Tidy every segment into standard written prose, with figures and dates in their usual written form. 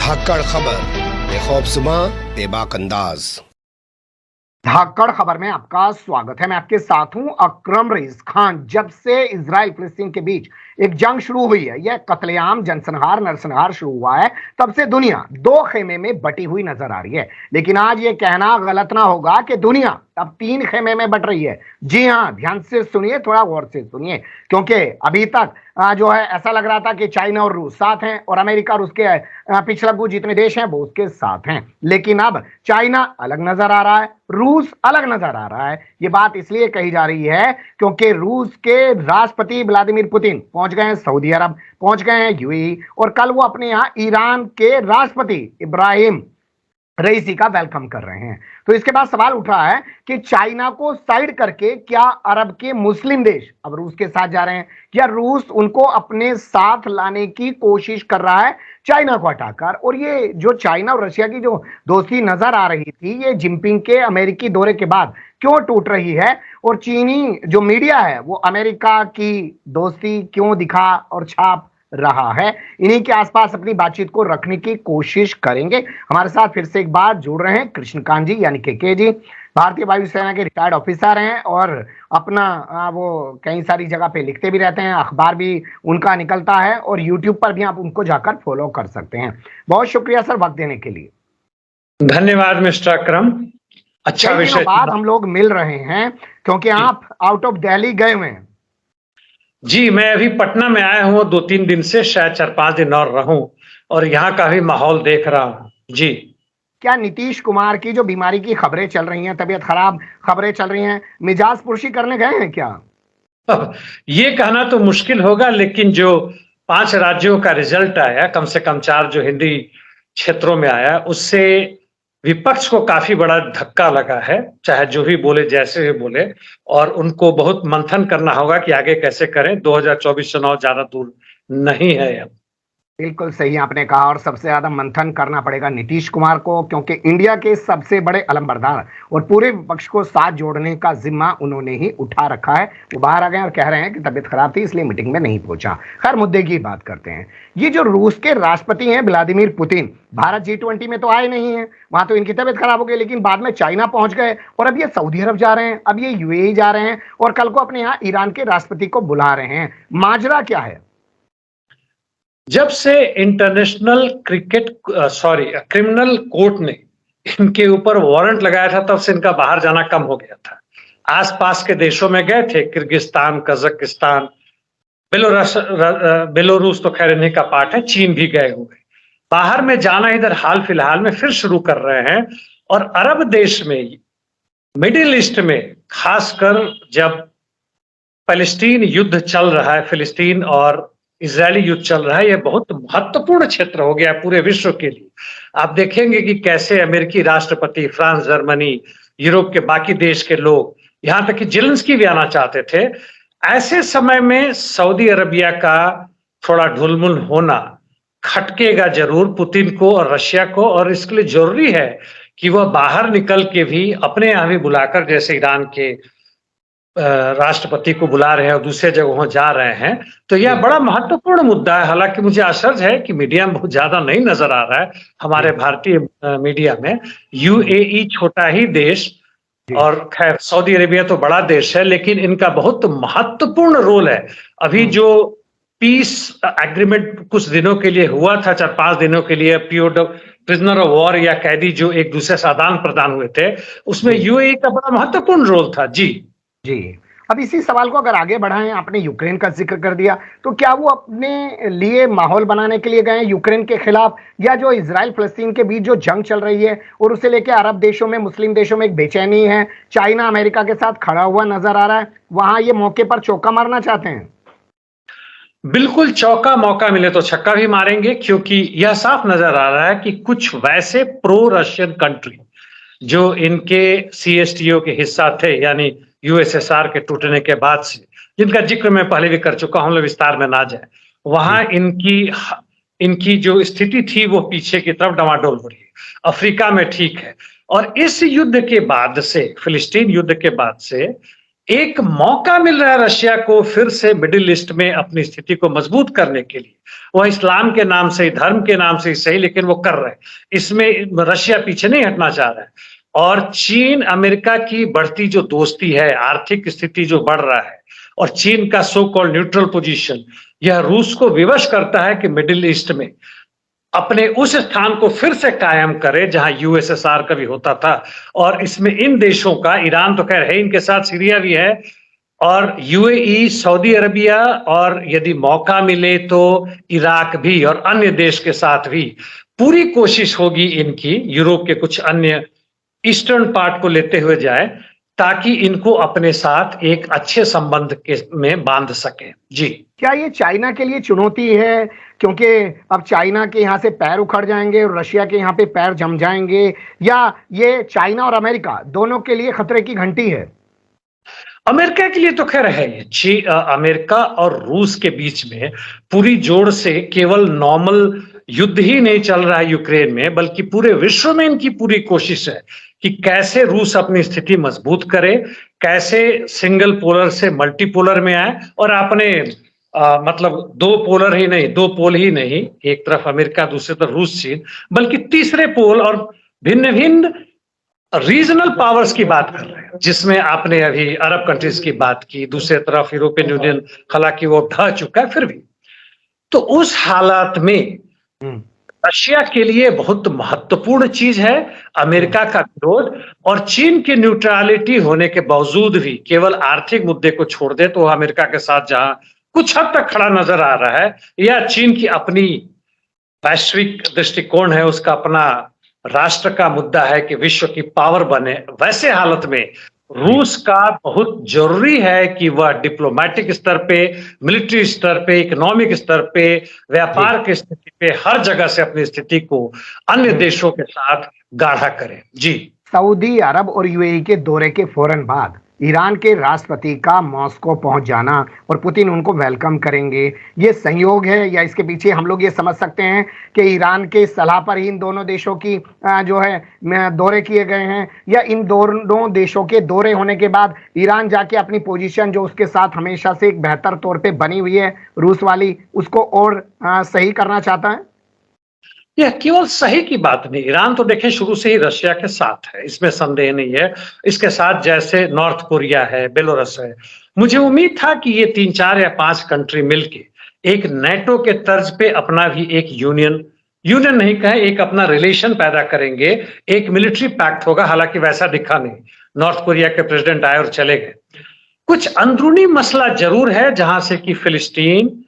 धाकड़ खबर, बेखौफजुमा बेबाक अंदाज। धाकड़ खबर में आपका स्वागत है। मैं आपके साथ हूं अकरम रईस खान। जब से इजराइल फिलिस्तीन के बीच एक जंग शुरू हुई है, यह कत्लेआम जनसंहार नरसंहार शुरू हुआ है, तब से दुनिया दो खेमे में बटी हुई नजर आ रही है। लेकिन आज यह कहना गलत ना होगा कि दुनिया अब तीन खेमे में बट रही है। जी हां, ध्यान से सुनिए, थोड़ा गौर से सुनिए, क्योंकि अभी तक जो है ऐसा लग रहा था कि चाइना और रूस साथ हैं और अमेरिका और उसके पिछलग्गू जितने देश हैं वो उसके साथ हैं। लेकिन अब चाइना अलग नजर आ रहा है, रूस अलग नजर आ रहा है। ये बात इसलिए कही जा रही है क्योंकि रूस के राष्ट्रपति व्लादिमीर पुतिन पहुंच गए हैं सऊदी अरब, पहुंच गए हैं यूएई, और कल वो अपने यहां ईरान के राष्ट्रपति इब्राहिम रईसी का वेलकम कर रहे हैं। तो इसके बाद सवाल उठ रहा है कि चाइना को साइड करके क्या अरब के मुस्लिम देश अब रूस के साथ जा रहे हैं, या रूस उनको अपने साथ लाने की कोशिश कर रहा है चाइना को हटाकर। और ये जो चाइना और रशिया की जो दोस्ती नजर आ रही थी, ये जिनपिंग के अमेरिकी दौरे के बाद क्यों टूट रही है, और चीनी जो मीडिया है वो अमेरिका की दोस्ती क्यों दिखा और छाप रहा है, इन्हीं के आसपास अपनी बातचीत को रखने की कोशिश करेंगे। हमारे साथ फिर से एक बार जुड़ रहे हैं कृष्णकांत जी यानी के जी, भारतीय वायुसेना के रिटायर्ड ऑफिसर हैं और अपना वो कई सारी जगह पे लिखते भी रहते हैं, अखबार भी उनका निकलता है और यूट्यूब पर भी आप उनको जाकर फॉलो कर सकते हैं। बहुत शुक्रिया सर वक्त देने के लिए। धन्यवाद मिस्टर अकरम। अच्छा विषय बाद हम लोग मिल रहे हैं क्योंकि आप आउट ऑफ दिल्ली गए हुए हैं। जी, मैं अभी पटना में आया हूँ 2-3 दिन से, शायद 4-5 दिन और रहूं, और यहाँ का भी माहौल देख रहा हूँ। जी, क्या नीतीश कुमार की जो बीमारी की खबरें चल रही हैं, तबीयत खराब खबरें चल रही हैं, मिजाज पुरशी करने गए हैं क्या? ये कहना तो मुश्किल होगा, लेकिन जो 5 राज्यों का रिजल्ट आया, कम से कम 4 जो हिंदी क्षेत्रों में आया, उससे विपक्ष को काफी बड़ा धक्का लगा है, चाहे जो भी बोले जैसे भी बोले, और उनको बहुत मंथन करना होगा कि आगे कैसे करें। 2024 चुनाव ज्यादा दूर नहीं है अब। बिल्कुल सही आपने कहा, और सबसे ज्यादा मंथन करना पड़ेगा नीतीश कुमार को, क्योंकि इंडिया के सबसे बड़े अलंबरदार और पूरे विपक्ष को साथ जोड़ने का जिम्मा उन्होंने ही उठा रखा है। वो बाहर आ गए और कह रहे हैं कि तबीयत खराब थी इसलिए मीटिंग में नहीं पहुंचा। खैर, मुद्दे की बात करते हैं। ये जो रूस के राष्ट्रपति हैं व्लादिमीर पुतिन, भारत G20 में तो आए नहीं है, वहां तो इनकी तबीयत खराब हो गई, लेकिन बाद में चाइना पहुंच गए और अब ये सऊदी अरब जा रहे हैं, अब ये यूएई जा रहे हैं और कल को अपने यहाँ ईरान के राष्ट्रपति को बुला रहे हैं। माजरा क्या है? जब से इंटरनेशनल क्रिमिनल कोर्ट ने इनके ऊपर वारंट लगाया था, तब से इनका बाहर जाना कम हो गया था। आसपास के देशों में गए थे, किर्गिस्तान, कजाकिस्तान, बेलारूस तो खैर इन्हीं का पार्ट है, चीन भी गए हुए। बाहर में जाना इधर हाल फिलहाल में फिर शुरू कर रहे हैं। और अरब देश में, मिडिल ईस्ट में, खासकर जब फलस्तीन युद्ध चल रहा है, फिलिस्तीन और इजरायली युद्ध चल रहा है, यह बहुत महत्वपूर्ण क्षेत्र हो गया पूरे विश्व के लिए। आप देखेंगे कि कैसे अमेरिकी राष्ट्रपति, फ्रांस, जर्मनी, यूरोप के बाकी देश के लोग, यहां तक कि जेलेंस्की भी आना चाहते थे। ऐसे समय में सऊदी अरबिया का थोड़ा ढुलमुल होना खटकेगा जरूर पुतिन को और रशिया को, और इसके लिए जरूरी है कि वह बाहर निकल के भी अपने यहां भी बुलाकर, जैसे ईरान के राष्ट्रपति को बुला रहे हैं और दूसरे जगहों जा रहे हैं, तो यह बड़ा महत्वपूर्ण मुद्दा है। हालांकि मुझे आश्चर्य है कि मीडिया में बहुत ज्यादा नहीं नजर आ रहा है, हमारे भारतीय मीडिया में। यूएई छोटा ही देश, और खैर सऊदी अरेबिया तो बड़ा देश है, लेकिन इनका बहुत महत्वपूर्ण रोल है। अभी जो पीस एग्रीमेंट कुछ दिनों के लिए हुआ था, 4-5 दिनों के लिए, प्रिजनर ऑफ वॉर या कैदी जो एक दूसरे से आदान प्रदान हुए थे, उसमें यूएई का बड़ा महत्वपूर्ण रोल था। जी जी, अब इसी सवाल को अगर आगे बढ़ाएं, आपने यूक्रेन का जिक्र कर दिया, तो क्या वो अपने लिए माहौल बनाने के लिए गए यूक्रेन के खिलाफ, या जो इजराइल फिलिस्तीन के बीच जो जंग चल रही है और उसे लेके अरब देशों में, मुस्लिम देशों में एक बेचैनी है, चाइना अमेरिका के साथ खड़ा हुआ नजर आ रहा है, वहां ये मौके पर चौका मारना चाहते हैं? बिल्कुल, चौका मौका मिले तो छक्का भी मारेंगे, क्योंकि यह साफ नजर आ रहा है कि कुछ वैसे प्रो रशियन कंट्री जो इनके सीएसटीओ के हिस्सा थे, यानी यूएसएसआर के टूटने के बाद से, जिनका जिक्र मैं पहले भी कर चुका हूं, विस्तार में ना जाए, वहां इनकी जो स्थिति थी वो पीछे की तरफ डमाडोल हो रही है। अफ्रीका में ठीक है। और इस युद्ध के बाद से, फिलिस्तीन युद्ध के बाद से, एक मौका मिल रहा है रशिया को फिर से मिडिल ईस्ट में अपनी स्थिति को मजबूत करने के लिए। वह इस्लाम के नाम से, धर्म के नाम से सही, लेकिन वो कर रहे हैं। इसमें रशिया पीछे नहीं हटना चाह रहा है। और चीन अमेरिका की बढ़ती जो दोस्ती है, आर्थिक स्थिति जो बढ़ रहा है, और चीन का सो कॉल्ड न्यूट्रल पोजीशन, यह रूस को विवश करता है कि मिडिल ईस्ट में अपने उस स्थान को फिर से कायम करे जहां यूएसएसआर कभी होता था। और इसमें इन देशों का, ईरान तो खैर है इनके साथ, सीरिया भी है, और यूएई, सऊदी अरबिया, और यदि मौका मिले तो इराक भी, और अन्य देश के साथ भी पूरी कोशिश होगी इनकी, यूरोप के कुछ अन्य ईस्टर्न पार्ट को लेते हुए जाए, ताकि इनको अपने साथ एक अच्छे संबंध के में बांध सके। जी, क्या ये चाइना के लिए चुनौती है, क्योंकि अब चाइना के यहाँ से पैर उखड़ जाएंगे और रशिया के यहाँ पे पैर जम जाएंगे, या ये चाइना और अमेरिका दोनों के लिए खतरे की घंटी है? अमेरिका के लिए तो खैर है ये। अमेरिका और रूस के बीच में पूरी जोर से केवल नॉर्मल युद्ध ही नहीं चल रहा है यूक्रेन में, बल्कि पूरे विश्व में इनकी पूरी कोशिश है कि कैसे रूस अपनी स्थिति मजबूत करे, कैसे सिंगल पोलर से मल्टीपोलर में आए, और अपने मतलब दो पोलर ही नहीं, दो पोल ही नहीं, एक तरफ अमेरिका, दूसरी तरफ रूस चीन, बल्कि तीसरे पोल और भिन्न भिन्न रीजनल पावर्स की बात कर रहे हैं, जिसमें आपने अभी अरब कंट्रीज की बात की, दूसरी तरफ यूरोपियन यूनियन, हालांकि वो ढह चुका है फिर भी। तो उस हालात में रशिया के लिए बहुत महत्वपूर्ण चीज है अमेरिका का विरोध, और चीन की न्यूट्रलिटी होने के बावजूद भी केवल आर्थिक मुद्दे को छोड़ दे तो अमेरिका के साथ जहां कुछ हद तक खड़ा नजर आ रहा है, या चीन की अपनी वैश्विक दृष्टिकोण है, उसका अपना राष्ट्र का मुद्दा है कि विश्व की पावर बने, वैसे हालत में रूस का बहुत जरूरी है कि वह डिप्लोमेटिक स्तर पे, मिलिट्री स्तर पे, इकोनॉमिक स्तर पे, व्यापार की स्थिति पे, हर जगह से अपनी स्थिति को अन्य देशों के साथ गाढ़ा करे। जी, सऊदी अरब और यूएई के दौरे के फौरन बाद ईरान के राष्ट्रपति का मॉस्को पहुंच जाना और पुतिन उनको वेलकम करेंगे, ये संयोग है, या इसके पीछे हम लोग ये समझ सकते हैं कि ईरान के सलाह पर ही इन दोनों देशों की जो है दौरे किए गए हैं, या इन दोनों देशों के दौरे होने के बाद ईरान जाके अपनी पोजीशन जो उसके साथ हमेशा से एक बेहतर तौर पे बनी हुई है रूस वाली, उसको और सही करना चाहता है? यह केवल सही की बात नहीं, ईरान तो देखें शुरू से ही रशिया के साथ है, इसमें संदेह नहीं है। इसके साथ जैसे नॉर्थ कोरिया है, बेलारूस है, मुझे उम्मीद था कि ये 3, 4 या 5 कंट्री मिलके एक नेटो के तर्ज पे अपना भी एक यूनियन नहीं कहे, एक अपना रिलेशन पैदा करेंगे, एक मिलिट्री पैक्ट होगा। हालांकि वैसा दिखा नहीं, नॉर्थ कोरिया के प्रेसिडेंट आए और चले गए। कुछ अंदरूनी मसला जरूर है, जहां से कि फिलिस्तीन,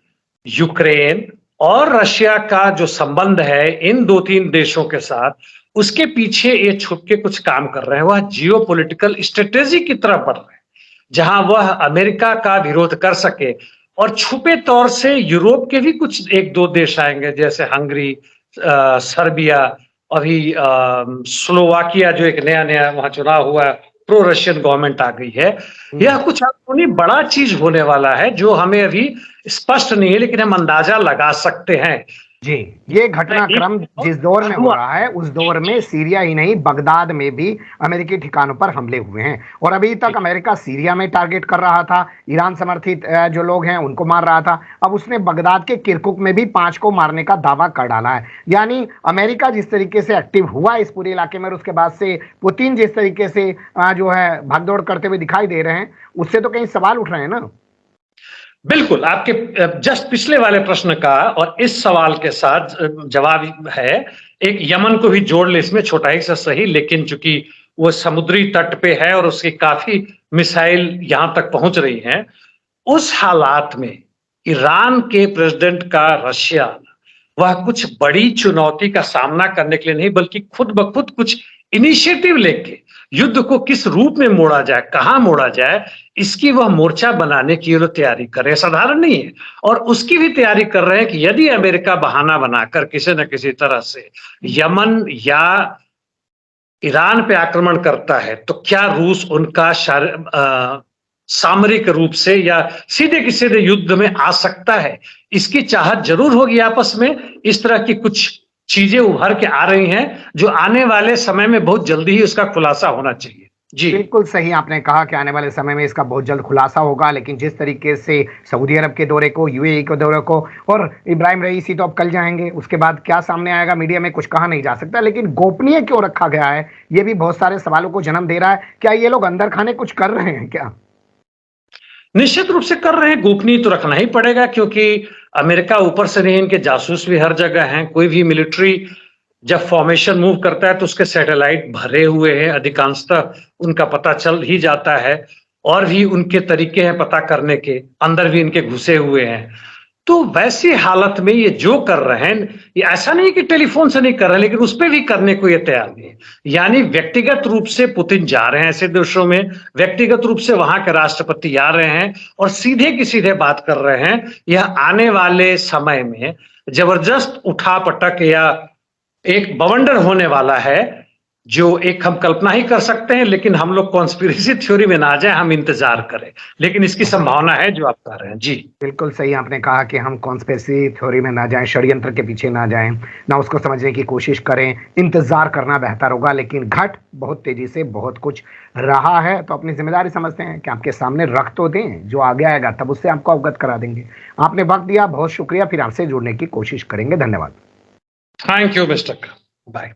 यूक्रेन और रशिया का जो संबंध है इन 2-3 देशों के साथ, उसके पीछे ये छुप के कुछ काम कर रहे हैं। वह जियोपॉलिटिकल स्ट्रेटेजी की तरफ बढ़ रहे हैं, जहां वह अमेरिका का विरोध कर सके, और छुपे तौर से यूरोप के भी कुछ 1-2 देश आएंगे, जैसे हंगरी, सर्बिया, अभी स्लोवाकिया, जो एक नया वहां चुनाव हुआ, प्रो रशियन गवर्नमेंट आ गई है। यह कुछ बड़ा चीज होने वाला है जो हमें अभी स्पष्ट नहीं है, लेकिन हम अंदाजा लगा सकते हैं। जी, ये घटनाक्रम जिस दौर में हो रहा है, उस दौर में सीरिया ही नहीं, बगदाद में भी अमेरिकी ठिकानों पर हमले हुए हैं, और अभी तक अमेरिका सीरिया में टारगेट कर रहा था, ईरान समर्थित जो लोग हैं उनको मार रहा था। अब उसने बगदाद के किरकुक में भी 5 को मारने का दावा कर डाला है। यानी अमेरिका जिस तरीके से एक्टिव हुआ इस पूरे इलाके में, और उसके बाद से पुतिन जिस तरीके से जो है भागदौड़ करते हुए दिखाई दे रहे हैं, उससे तो कहीं सवाल उठ रहे हैं ना। बिल्कुल, आपके जस्ट पिछले वाले प्रश्न का और इस सवाल के साथ जवाब है, एक यमन को भी जोड़ ले इसमें, छोटा ही सा सही, लेकिन चूंकि वो समुद्री तट पे है और उसकी काफी मिसाइल यहां तक पहुंच रही हैं, उस हालात में ईरान के प्रेसिडेंट का रशिया, वह कुछ बड़ी चुनौती का सामना करने के लिए नहीं, बल्कि खुद ब खुद कुछ इनिशिएटिव लेके युद्ध को किस रूप में मोड़ा जाए, कहां मोड़ा जाए, इसकी वह मोर्चा बनाने की तैयारी कर रहे हैं। साधारण नहीं है, और उसकी भी तैयारी कर रहे हैं कि यदि अमेरिका बहाना बनाकर किसी न किसी तरह से यमन या ईरान पे आक्रमण करता है, तो क्या रूस उनका सामरिक रूप से या सीधे के सीधे युद्ध में आ सकता है। इसकी चाहत जरूर होगी आपस में। इस तरह की कुछ चीजें उभर के आ रही हैं, जो आने वाले समय में बहुत जल्दी ही उसका खुलासा होना चाहिए। जी बिल्कुल सही आपने कहा कि आने वाले समय में इसका बहुत जल्द खुलासा होगा, लेकिन जिस तरीके से सऊदी अरब के दौरे को, यूएई के दौरे को, और इब्राहिम रईसी तो अब कल जाएंगे, उसके बाद क्या सामने आएगा मीडिया में कुछ कहा नहीं जा सकता, लेकिन गोपनीय क्यों रखा गया है ये भी बहुत सारे सवालों को जन्म दे रहा है। क्या ये लोग अंदर खाने कुछ कर रहे हैं क्या? निश्चित रूप से कर रहे हैं। गोपनीय तो रखना ही पड़ेगा, क्योंकि अमेरिका ऊपर से नहीं, इनके जासूस भी हर जगह हैं। कोई भी मिलिट्री जब फॉर्मेशन मूव करता है तो उसके सैटेलाइट भरे हुए हैं, अधिकांशतः उनका पता चल ही जाता है। और भी उनके तरीके हैं पता करने के, अंदर भी इनके घुसे हुए हैं। तो वैसी हालत में ये जो कर रहे हैं, ये ऐसा नहीं कि टेलीफोन से नहीं कर रहे, लेकिन उस पर भी करने को ये तैयार नहीं है। यानी व्यक्तिगत रूप से पुतिन जा रहे हैं ऐसे देशों में, व्यक्तिगत रूप से वहां के राष्ट्रपति आ रहे हैं और सीधे की सीधे बात कर रहे हैं। यह आने वाले समय में जबरदस्त उठापटक या एक बवंडर होने वाला है, जो एक हम कल्पना ही कर सकते हैं। लेकिन हम लोग कॉन्स्पिरेसी थ्योरी में ना जाए, हम इंतजार करें, लेकिन इसकी संभावना है जो आप कह रहे हैं। जी बिल्कुल सही आपने कहा कि हम कॉन्स्पिरेसी थ्योरी में ना जाएं, षड्यंत्र के पीछे ना जाएं, ना उसको समझने की कोशिश करें, इंतजार करना बेहतर होगा। लेकिन घट बहुत तेजी से बहुत कुछ रहा है, तो अपनी जिम्मेदारी समझते हैं कि आपके सामने रख तो दें, जो आगे आएगा तब उससे आपको अवगत करा देंगे। आपने वक्त दिया, बहुत शुक्रिया। फिर आपसे जुड़ने की कोशिश करेंगे। धन्यवाद। Thank you mister, bye.